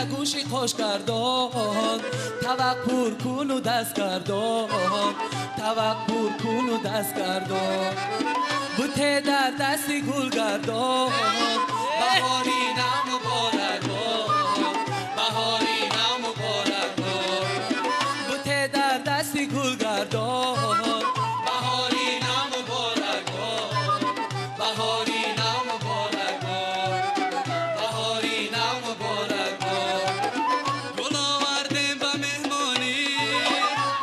گوشی خوش گردان توق پر کن و دست گردان توق پر کن و دست گردان بوته در دستی گل گردان بهاری نم مبارک بهاری نم مبارک بوته در دستی گل گردان بهاری نم مبارک بهاری نم مبارک بهاری نم مبارک گل آوردیم به مهمانی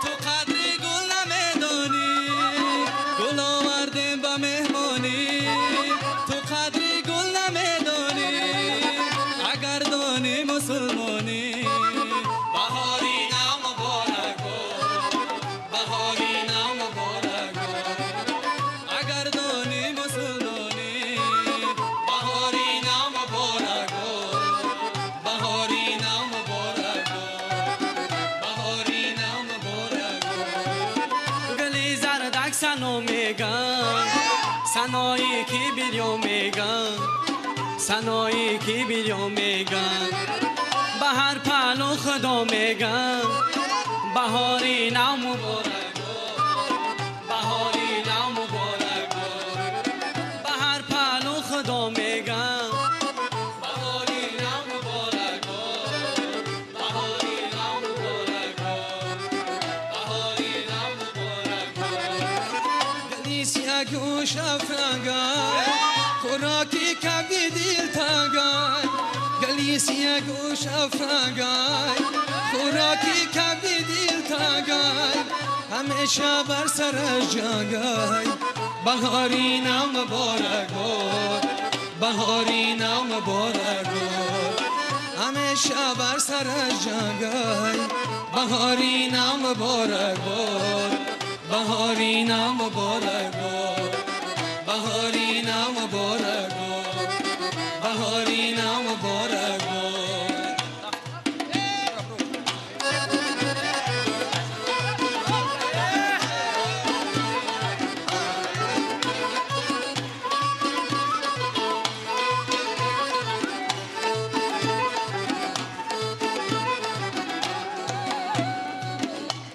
تو قدر گل نمیدانی گل آوردیم به مهمانی تو قدر گل نمیدانی اگر دانی مسلمانی بهاری نم مبارک بهاری نم مبارک اگر دانی مسلمانی بهاری نم مبارک بهاری نم مبارک بهاری نم مبارک گلی زردک سنو میگن سنایی کی بیلیو میگن سنایی کی بیلیو میگن بهر پلو خدا میگن بهاری نو مبارک بهاری نو مبارک بهر پلو خدا میگن بهاری نو مبارک بهاری نو مبارک بهاری نو مبارک گلیسیا گوش افرنگای خوراکی کبی دیل تنگای گلیسیا گوش افرنگای خوراکی کبی دیل تنگای همیشه بر سر جنگای بهاری نو مبارک بهاری نو مبارک همیشه بر سر جنگای بهاری نو مبارک بهاری نو مبارک بهاری نو مبارک بهاری نو مبارک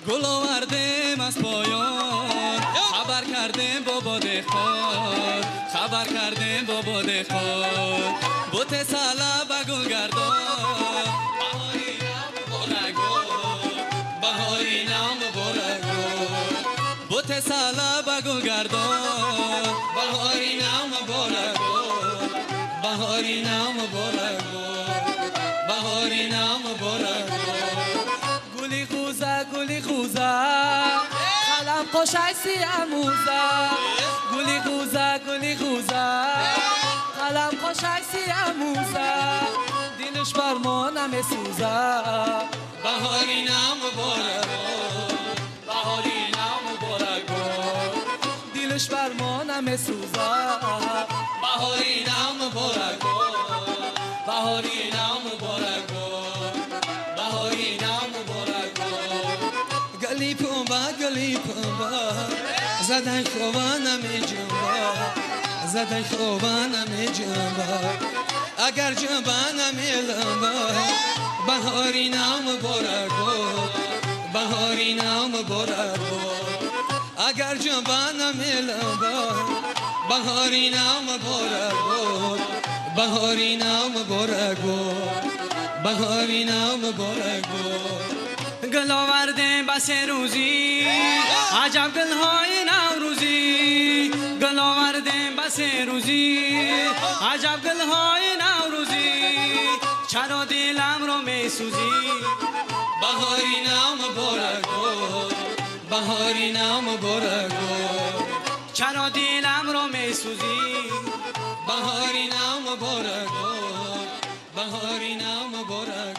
گل آوردیم از پایان خبر کردیم بابا دخان خبر کردیم بابا دخان بوت سالا با گل گردان بهاری نم مبارک بهاری نم مبارک بوت سالا با گل گردان بهاری نم مبارک بهاری نم مبارک بهاری نم مبارک گلی خوزه گلی خوزه قلم خوشای سیاموزه گلی خوزه گلی خوزه قلم خوشای سیاموزه دلش بر ما نمیسوزه بهاری نم مبارک بهاری نم مبارک دلش بر ما نمیسوزه بهاری نم مبارک بهاری نم مبارک بهاری نم مبارک گلی پنبه زدن خوبا نمی جنبا زدن خوبا نمی جنبا اگر جنبا نمی لنبا بهاری نم مبارک بهاری نم مبارک اگر جنبا نمی لنبا بهاری نم مبارک بهاری نم مبارک بهاری نم مبارک گل آوردیم بس روزی عجب گل های نوروزی گل آوردیم بس روزی عجب گل های نوروزی چرا دلم رو می سوزی بهاری نم مبارک بهاری نم مبارک چرا دلم رو می سوزی بهاری نم مبارک بهاری نم مبارک